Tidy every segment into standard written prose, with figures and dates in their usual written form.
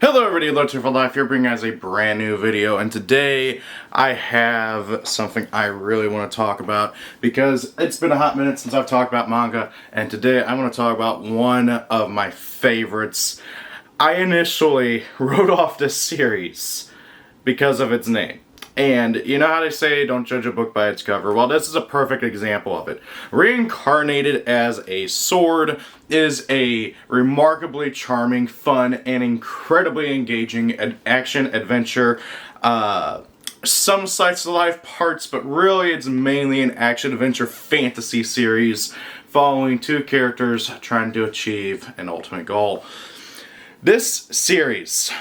Hello everybody, Lotus for Life here, bringing you guys a brand new video, and today I have something I really want to talk about because it's been a hot minute since I've talked about manga, and today I want to talk about one of my favorites. I initially wrote off this series because of its name. And you know how they say don't judge a book by its cover? Well, this is a perfect example of it. Reincarnated as a sword is a remarkably charming, fun, and incredibly engaging action-adventure. Some slice of life parts, but really it's mainly an action-adventure fantasy series following two characters trying to achieve an ultimate goal. This series,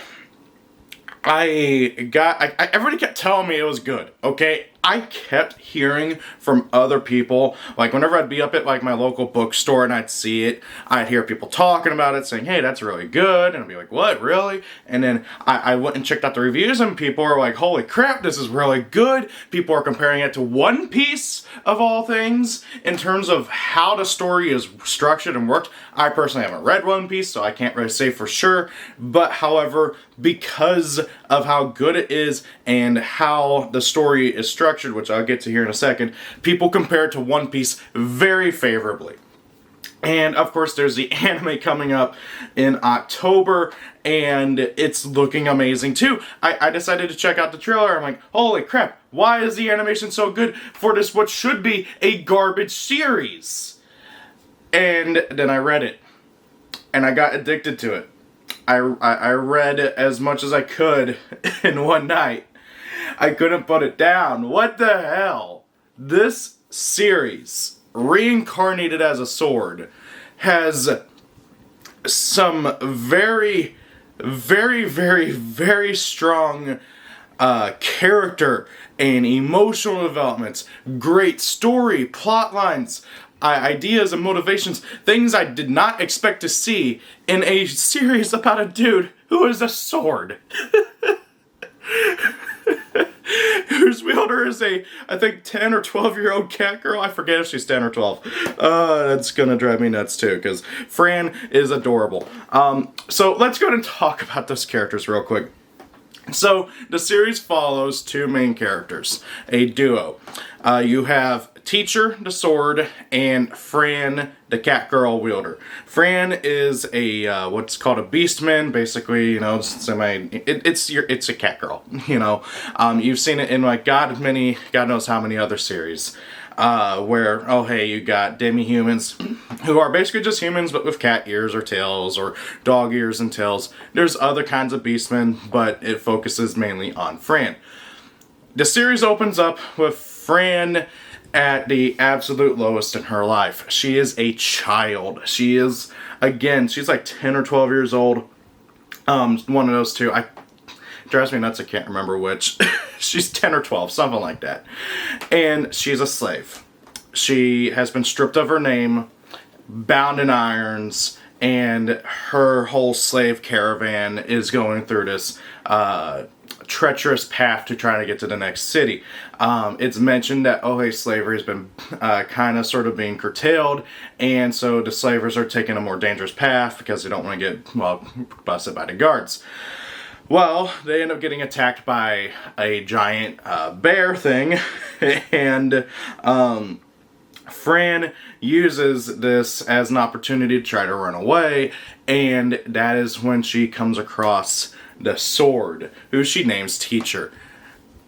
everybody kept telling me it was good, okay? I kept hearing from other people, like whenever I'd be up at like my local bookstore and I'd see it, I'd hear people talking about it, saying, hey, that's really good, and I'd be like, what, really? And then I went and checked out the reviews and people are like, holy crap, this is really good. People are comparing it to One Piece, of all things, in terms of how the story is structured and worked. I personally haven't read One Piece, so I can't really say for sure, but however, because of how good it is and how the story is structured, which I'll get to here in a second, people compare it to One Piece very favorably. And of course there's the anime coming up in October, and it's looking amazing too. I decided to check out the trailer. I'm like, holy crap, why is the animation so good for this what should be a garbage series? And then I read it, and I got addicted to it. I read as much as I could in one night. I couldn't put it down. What the hell? This series, Reincarnated as a Sword, has some very, very, very, very strong character and emotional developments, great story, plot lines, ideas and motivations, things I did not expect to see in a series about a dude who is a sword. Whose wielder is a, I think, 10 or 12-year-old cat girl. I forget if she's 10 or 12. That's gonna drive me nuts too, because Fran is adorable. So let's go ahead and talk about those characters real quick. So the series follows two main characters, a duo. You have Teacher, the sword, and Fran, the cat girl wielder. Fran is a what's called a beastman, basically, you know, it's a cat girl, you know. You've seen it in like God knows how many other series. Where, oh hey, you got demi-humans who are basically just humans but with cat ears or tails or dog ears and tails. There's other kinds of beastmen, but it focuses mainly on Fran. The series opens up with Fran at the absolute lowest in her life. She is a child. She is, again, she's like 10 or 12 years old. One of those two. Drives me nuts, I can't remember which. She's 10 or 12, something like that. And she's a slave. She has been stripped of her name, bound in irons, and her whole slave caravan is going through this treacherous path to try to get to the next city. It's mentioned that, oh hey, slavery has been kind of sort of being curtailed, and so the slavers are taking a more dangerous path because they don't want to get, well, busted by the guards. Well, they end up getting attacked by a giant bear thing, and Fran uses this as an opportunity to try to run away, and that is when she comes across the sword, who she names Teacher.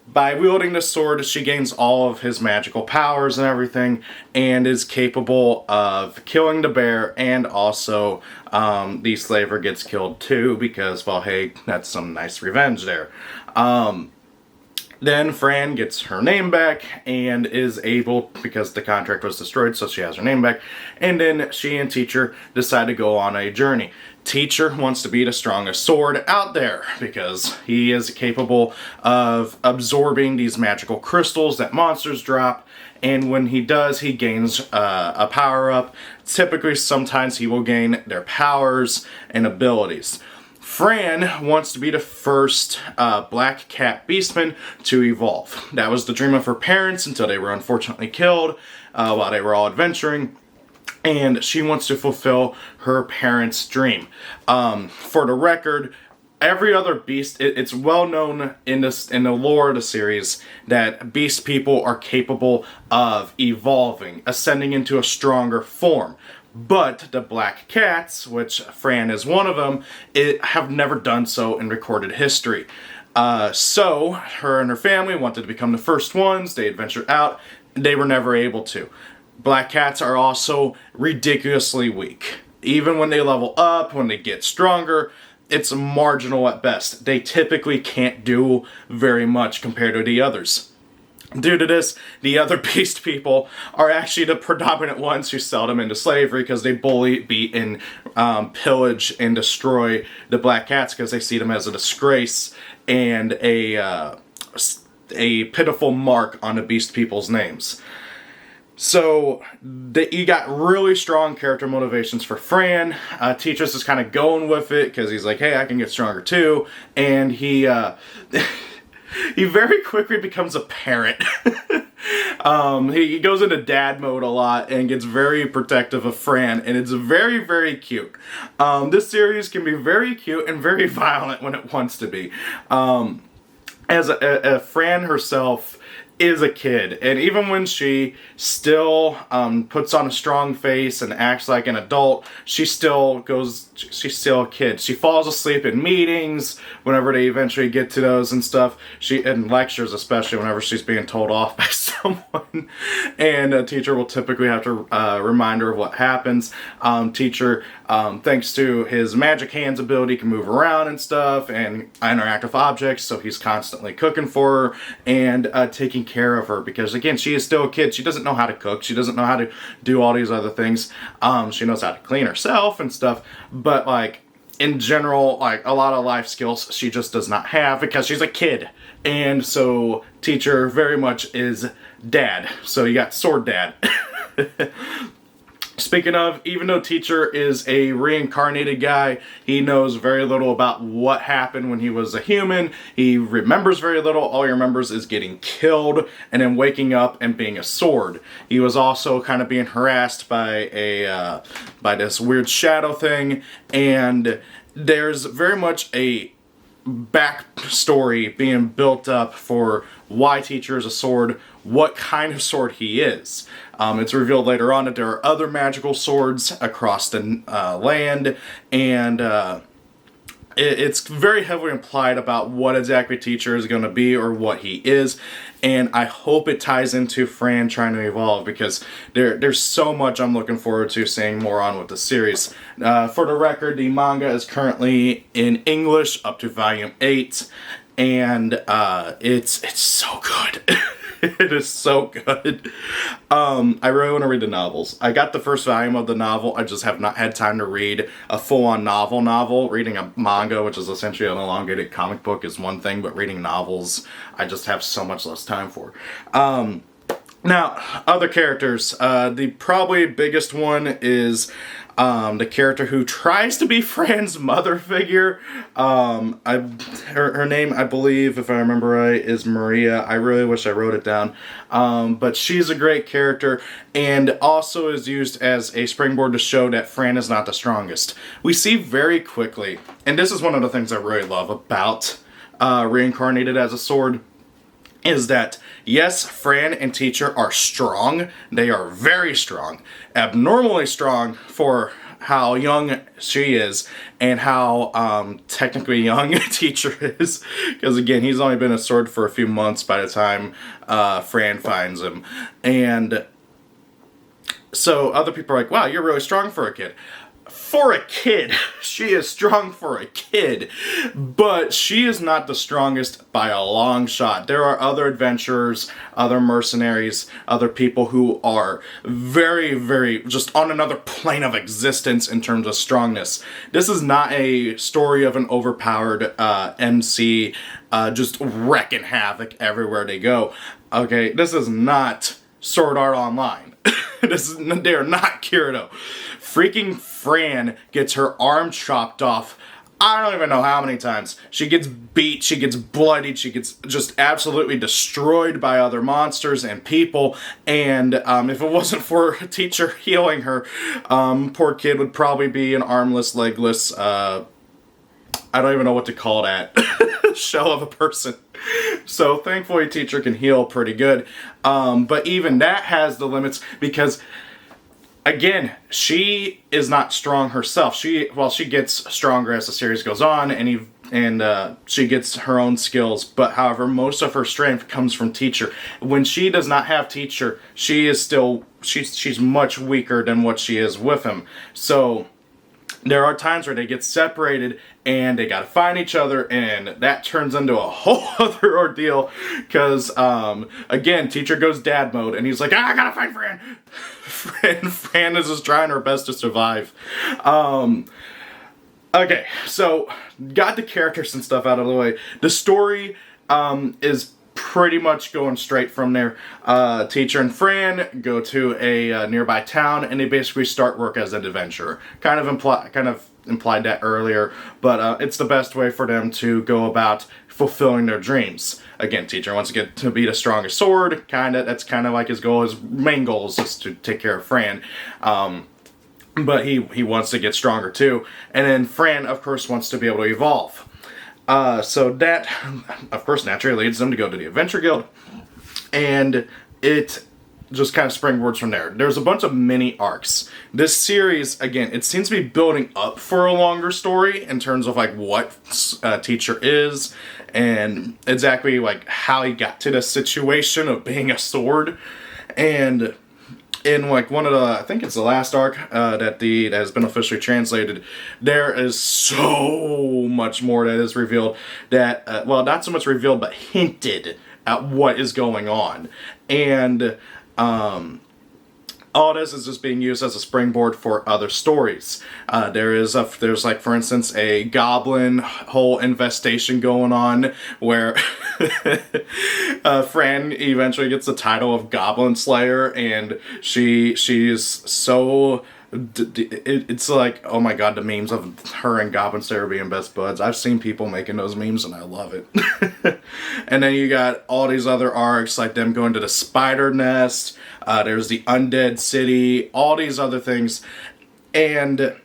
By wielding the sword, she gains all of his magical powers and everything, and is capable of killing the bear, and also the slaver gets killed too, because, well, hey, that's some nice revenge there. Then Fran gets her name back and is able, because the contract was destroyed, so she has her name back, and then she and Teacher decide to go on a journey. Teacher wants to be the strongest sword out there because he is capable of absorbing these magical crystals that monsters drop, and when he does, he gains a power-up. Typically, sometimes he will gain their powers and abilities. Fran wants to be the first black cat beastman to evolve. That was the dream of her parents until they were unfortunately killed while they were all adventuring. And she wants to fulfill her parents' dream. For the record, every other beast, it's well known in the lore of the series that beast people are capable of evolving, ascending into a stronger form. But the black cats, which Fran is one of them, have never done so in recorded history. So her and her family wanted to become the first ones. They adventured out. They were never able to. Black cats are also ridiculously weak. Even when they level up, when they get stronger, it's marginal at best. They typically can't do very much compared to the others. Due to this, the other beast people are actually the predominant ones who sell them into slavery because they bully, beat, and pillage and destroy the black cats because they see them as a disgrace and a pitiful mark on the beast people's names. So, you got really strong character motivations for Fran. Teachers is kind of going with it because he's like, hey, I can get stronger too. And he he very quickly becomes a parent. He goes into dad mode a lot and gets very protective of Fran, and it's very, very cute. This series can be very cute and very violent when it wants to be. As Fran herself is a kid, and even when she still puts on a strong face and acts like an adult, she's still a kid. She falls asleep in meetings whenever they eventually get to those and stuff. In lectures especially, whenever she's being told off by someone, and a teacher will typically have to remind her of what happens. Teacher, thanks to his magic hands ability, can move around and stuff and interact with objects, so he's constantly cooking for her and taking care of her, because again, she is still a kid. She doesn't know how to cook. She doesn't know how to do all these other things. She knows how to clean herself and stuff, but like in general, like a lot of life skills she just does not have because she's a kid. And so teacher very much is dad. So you got sword dad. Speaking of, even though teacher is a reincarnated guy, he knows very little about what happened when he was a human. He remembers very little. All he remembers is getting killed and then waking up and being a sword. He was also kind of being harassed by by this weird shadow thing, and there's very much a backstory being built up for why teacher is a sword, what kind of sword he is. It's revealed later on that there are other magical swords across the land, and it's very heavily implied about what exactly teacher is going to be or what he is, and I hope it ties into Fran trying to evolve, because there's so much I'm looking forward to seeing more on with the series. For the record, the manga is currently in English up to volume 8, and it's so good. It is so good. I really want to read the novels. I got the first volume of the novel. I just have not had time to read a full-on novel. Reading a manga, which is essentially an elongated comic book, is one thing, but reading novels, I just have so much less time for. Now, other characters. The probably biggest one is the character who tries to be Fran's mother figure. Her name, I believe, if I remember right, is Maria. I really wish I wrote it down. But she's a great character, and also is used as a springboard to show that Fran is not the strongest. We see very quickly, and this is one of the things I really love about Reincarnated as a Sword, is that, yes, Fran and teacher are strong. They are very strong. Abnormally strong for how young she is and how technically young teacher is. Because again, he's only been a sword for a few months by the time Fran finds him. And so other people are like, wow, you're really strong for a kid. For a kid, she is strong for a kid, but she is not the strongest by a long shot. There are other adventurers, other mercenaries, other people who are very, very just on another plane of existence in terms of strongness. This is not a story of an overpowered MC just wrecking havoc everywhere they go. Okay, this is not Sword Art Online. They are not Kirito. Freaking Fran gets her arm chopped off, I don't even know how many times. She gets beat, she gets bloodied, she gets just absolutely destroyed by other monsters and people, and if it wasn't for a teacher healing her, poor kid would probably be an armless, legless I don't even know what to call that shell of a person. So thankfully teacher can heal pretty good. But even that has the limits because again, she is not strong herself. She gets stronger as the series goes on, and she gets her own skills. But however, most of her strength comes from teacher. When she does not have teacher, she is still she's much weaker than what she is with him. So there are times where they get separated and they gotta find each other, and that turns into a whole other ordeal because again, teacher goes dad mode and he's like, I gotta find Fran. Fran is just trying her best to survive. Okay, so got the characters and stuff out of the way. The story is pretty much going straight from there. Teacher and Fran go to a nearby town, and they basically start work as an adventurer. Kind of implied that earlier, but it's the best way for them to go about fulfilling their dreams. Again, teacher wants to get to be the strongest sword. That's kind of like his goal. His main goal is just to take care of Fran. But he wants to get stronger too. And then Fran, of course, wants to be able to evolve. So that, of course, naturally leads them to go to the Adventure Guild. And it just kind of springboards from there. There's a bunch of mini arcs. This series, again, it seems to be building up for a longer story in terms of like what teacher is and exactly like how he got to the situation of being a sword. And in like one of the, I think it's the last arc that has been officially translated, there is so much more that is revealed that, well, not so much revealed, but hinted at what is going on. And all this is just being used as a springboard for other stories. There's like, for instance, a goblin whole infestation going on where Fran eventually gets the title of Goblin Slayer, and she's so... It's like, oh my god, the memes of her and Goblin Slayer being best buds. I've seen people making those memes and I love it. And then you got all these other arcs, like them going to the spider nest, there's the undead city, all these other things. And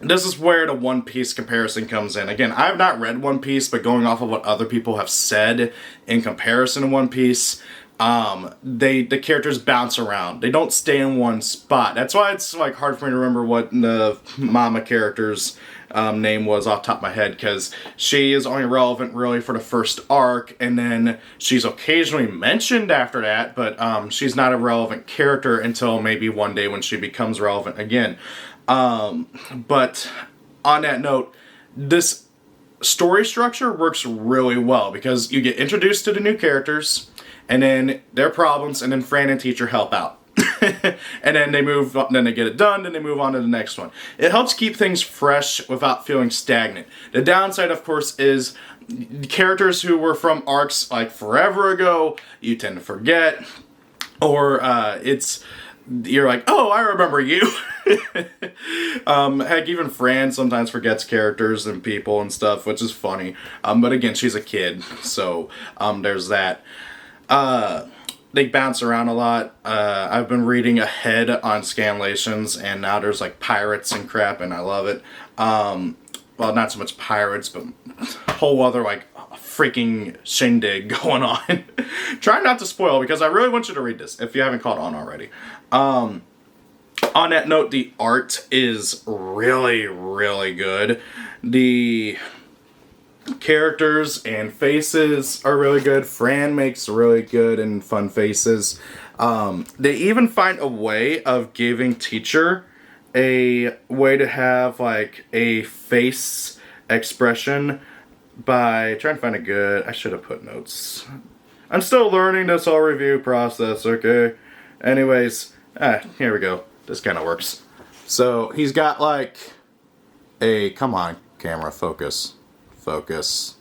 this is where the One Piece comparison comes in. Again, I have not read One Piece, but going off of what other people have said in comparison to One Piece, the characters bounce around. They don't stay in one spot. That's why it's like hard for me to remember what the mama character's name was off the top of my head, because she is only relevant really for the first arc, and then she's occasionally mentioned after that, but she's not a relevant character until maybe one day when she becomes relevant again. But on that note, this story structure works really well because you get introduced to the new characters, and then their problems, and then Fran and teacher help out. And then they move on, then they get it done, then they move on to the next one. It helps keep things fresh without feeling stagnant. The downside, of course, is characters who were from arcs like forever ago, you tend to forget, or you're like, oh, I remember you. Heck, even Fran sometimes forgets characters and people and stuff, which is funny. But again, she's a kid, so there's that. They bounce around a lot. I've been reading ahead on scanlations, and now there's like pirates and crap, and I love it. Well, not so much pirates, but whole other like freaking shindig going on. Try not to spoil, because I really want you to read this if you haven't caught on already. On that note, the art is really, really good. The characters and faces are really good. Fran makes really good and fun faces. They even find a way of giving teacher a way to have like a face expression by trying to find a good... I should have put notes. I'm still learning this whole review process, okay? Anyways, here we go. This kind of works. So he's got like a... Come on, camera, focus. Focus.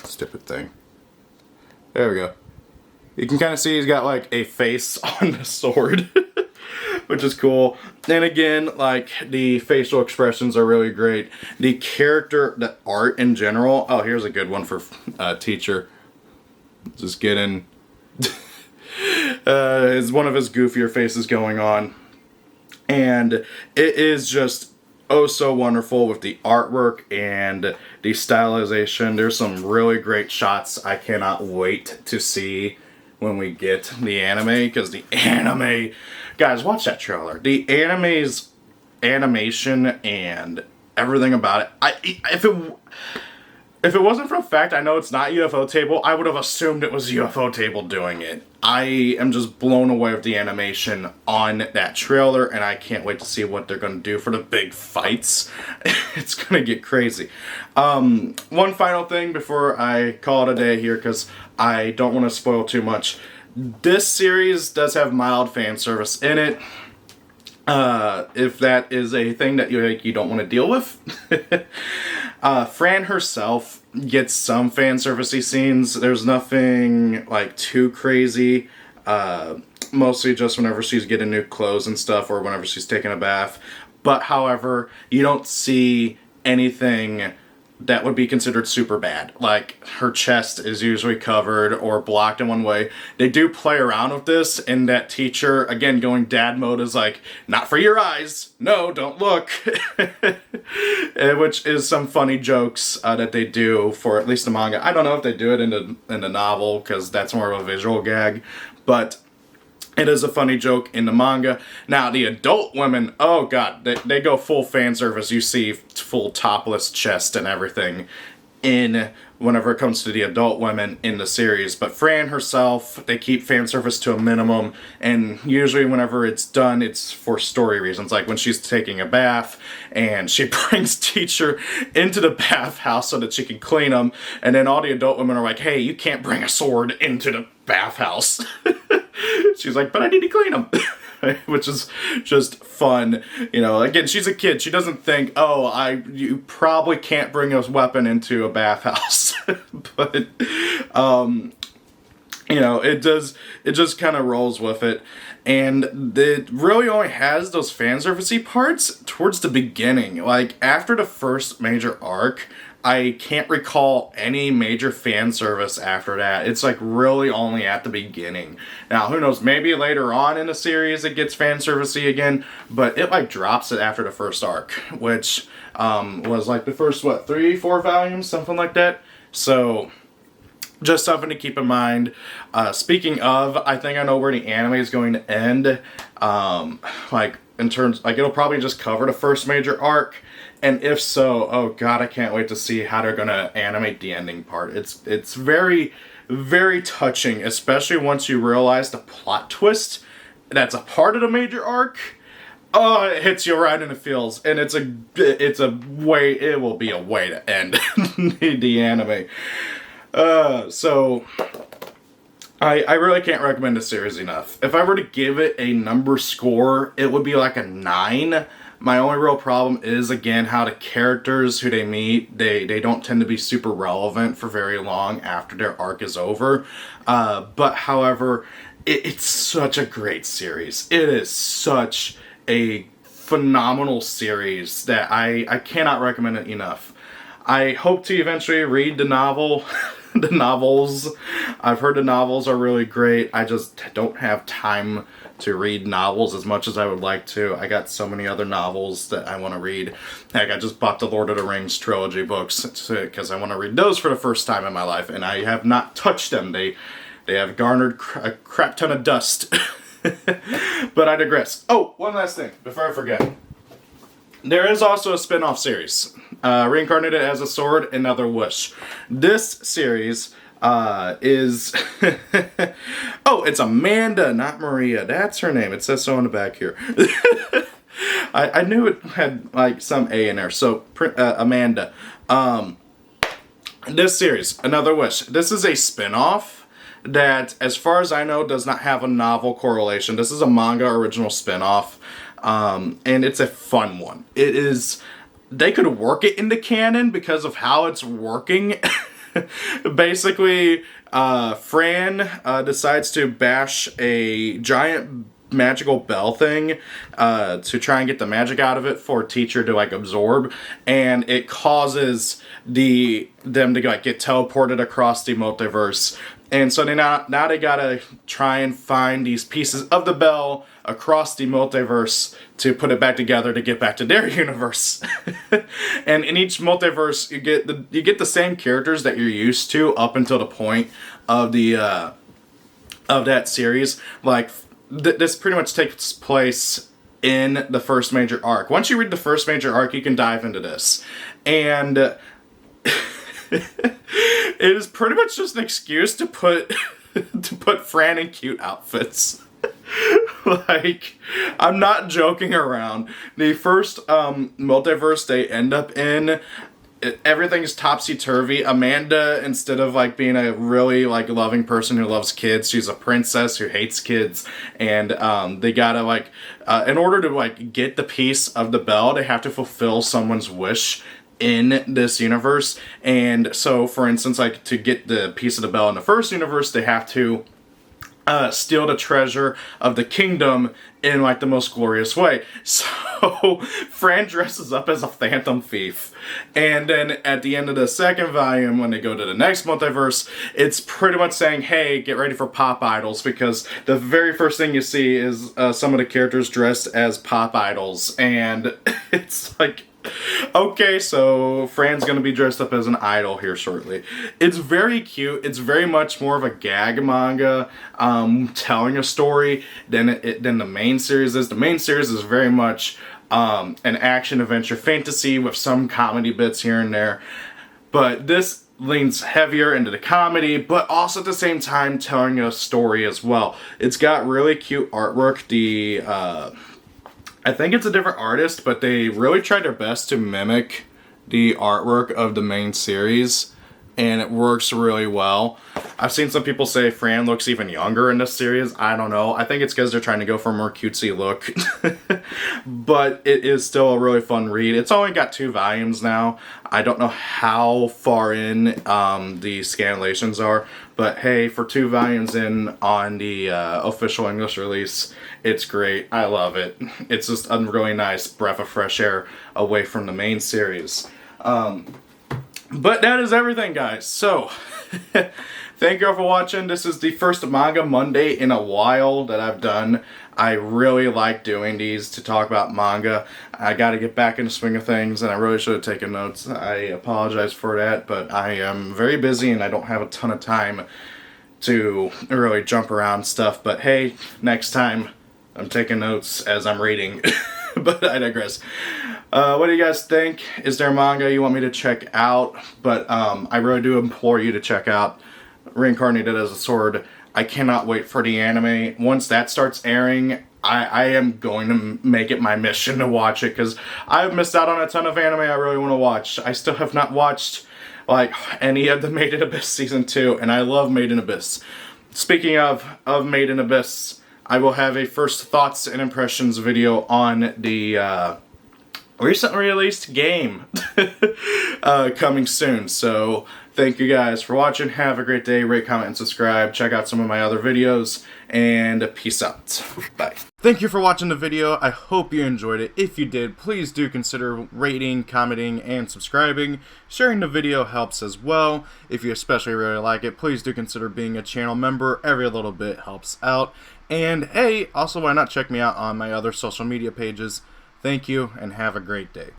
Stupid thing. There we go. You can kind of see he's got like a face on the sword, which is cool. And again, like the facial expressions are really great. The character, the art in general. Oh, here's a good one for teacher. Just getting is one of his goofier faces going on, and it is just oh so wonderful with the artwork and the stylization. There's some really great shots I cannot wait to see when we get the anime, because the anime, guys, watch that trailer. The anime's animation and everything about it. If it wasn't for the fact I know it's not UFO Table, I would have assumed it was UFO Table doing it. I am just blown away with the animation on that trailer, and I can't wait to see what they're going to do for the big fights. It's going to get crazy. One final thing before I call it a day here, because I don't want to spoil too much. This series does have mild fan service in it. If that is a thing that you don't want to deal with. Fran herself gets some fan servicey scenes. There's nothing like too crazy. Mostly just whenever she's getting new clothes and stuff, or whenever she's taking a bath. But however, you don't see anything that would be considered super bad. Like, her chest is usually covered or blocked in one way. They do play around with this, and that teacher, again, going dad mode, is like, not for your eyes. No, don't look. Which is some funny jokes that they do for at least the manga. I don't know if they do it in the novel, because that's more of a visual gag. But it is a funny joke in the manga. Now, the adult women, oh god, they go full fan service. You see full topless chest and everything in whenever it comes to the adult women in the series. But Fran herself, they keep fan service to a minimum, and usually whenever it's done, it's for story reasons. Like when she's taking a bath, and she brings teacher into the bathhouse so that she can clean them, and then all the adult women are like, hey, you can't bring a sword into the bathhouse. She's like, but I need to clean them. Which is just fun. You know, again, she's a kid. She doesn't think, oh, you probably can't bring a weapon into a bathhouse. But, you know, it just kind of rolls with it. And it really only has those fan servicey parts towards the beginning. Like, after the first major arc, I can't recall any major fan service after that. It's like really only at the beginning. Now, who knows, maybe later on in the series it gets fan servicey again, but it like drops it after the first arc, which was like the first, 3-4 volumes, something like that. So, just something to keep in mind. Speaking of, I think I know where the anime is going to end. Like, in terms, like, it'll probably just cover the first major arc. And if so, oh god, I can't wait to see how they're gonna animate the ending part. It's very, very touching, especially once you realize the plot twist that's a part of the major arc. Oh, it hits you right in the feels, and it will be a way to end the anime. So I really can't recommend this series enough. If I were to give it a number score, it would be like a 9. My only real problem is, again, how the characters who they meet, they don't tend to be super relevant for very long after their arc is over. But, however, it's such a great series. It is such a phenomenal series that I cannot recommend it enough. I hope to eventually read the novel, the novels. I've heard the novels are really great. I just don't have time to read novels as much as I would like to. I got so many other novels that I want to read. Heck, I just bought the Lord of the Rings trilogy books because I want to read those for the first time in my life, and I have not touched them. They have garnered a crap ton of dust. But I digress. Oh, one last thing before I forget. There is also a spin-off series, Reincarnated as a Sword, Another Wish. This series is... Oh, it's Amanda, not Maria. That's her name. It says so on the back here. I knew it had like some A in there. So, Amanda. This series, Another Wish. This is a spin-off that, as far as I know, does not have a novel correlation. This is a manga original spin-off. And it's a fun one. It is... They could work it into canon because of how it's working. Basically, Fran decides to bash a giant magical bell thing to try and get the magic out of it for teacher to like absorb, and it causes them to like get teleported across the multiverse. And so now they gotta try and find these pieces of the bell across the multiverse to put it back together to get back to their universe. And in each multiverse, you get the same characters that you're used to up until the point of the of that series. Like this pretty much takes place in the first major arc. Once you read the first major arc, you can dive into this, and it is pretty much just an excuse to put Fran in cute outfits. Like, I'm not joking around. The first multiverse they end up in, everything's topsy-turvy. Amanda, instead of like being a really like loving person who loves kids, she's a princess who hates kids. And they gotta like in order to like get the piece of the bell, they have to fulfill someone's wish in this universe. And so, for instance, like to get the piece of the bell in the first universe, they have to steal the treasure of the kingdom in like the most glorious way. So Fran dresses up as a phantom thief, and then at the end of the second volume, when they go to the next multiverse, it's pretty much saying, hey, get ready for pop idols, because the very first thing you see is some of the characters dressed as pop idols, and it's like, okay, so Fran's gonna be dressed up as an idol here shortly. It's very cute. It's very much more of a gag manga, telling a story than the main series is. The main series is very much an action adventure fantasy with some comedy bits here and there, but this leans heavier into the comedy, but also at the same time telling a story as well. It's got really cute artwork. I think it's a different artist, but they really tried their best to mimic the artwork of the main series, and it works really well. I've seen some people say Fran looks even younger in this series. I don't know. I think it's because they're trying to go for a more cutesy look. But it is still a really fun read. It's only got 2 volumes now. I don't know how far in the scanlations are, but hey, for 2 volumes in on the official English release, it's great. I love it. It's just a really nice breath of fresh air away from the main series. But that is everything, guys. So, thank you all for watching. This is the first Manga Monday in a while that I've done. I really like doing these to talk about manga. I gotta get back in the swing of things, and I really should have taken notes. I apologize for that, but I am very busy and I don't have a ton of time to really jump around stuff. But hey, next time I'm taking notes as I'm reading. But I digress. What do you guys think? Is there manga you want me to check out? But I really do implore you to check out Reincarnated as a Sword. I cannot wait for the anime. Once that starts airing, I am going to make it my mission to watch it, because I've missed out on a ton of anime I really want to watch. I still have not watched like any of the Made in Abyss Season 2, and I love Made in Abyss. Speaking of Made in Abyss, I will have a first thoughts and impressions video on the recently released game coming soon. So thank you guys for watching. Have a great day. Rate, comment, and subscribe. Check out some of my other videos, and peace out. Bye. Thank you for watching the video. I hope you enjoyed it. If you did, please do consider rating, commenting, and subscribing. Sharing the video helps as well. If you especially really like it, please do consider being a channel member. Every little bit helps out. And hey, also why not check me out on my other social media pages. Thank you, and have a great day.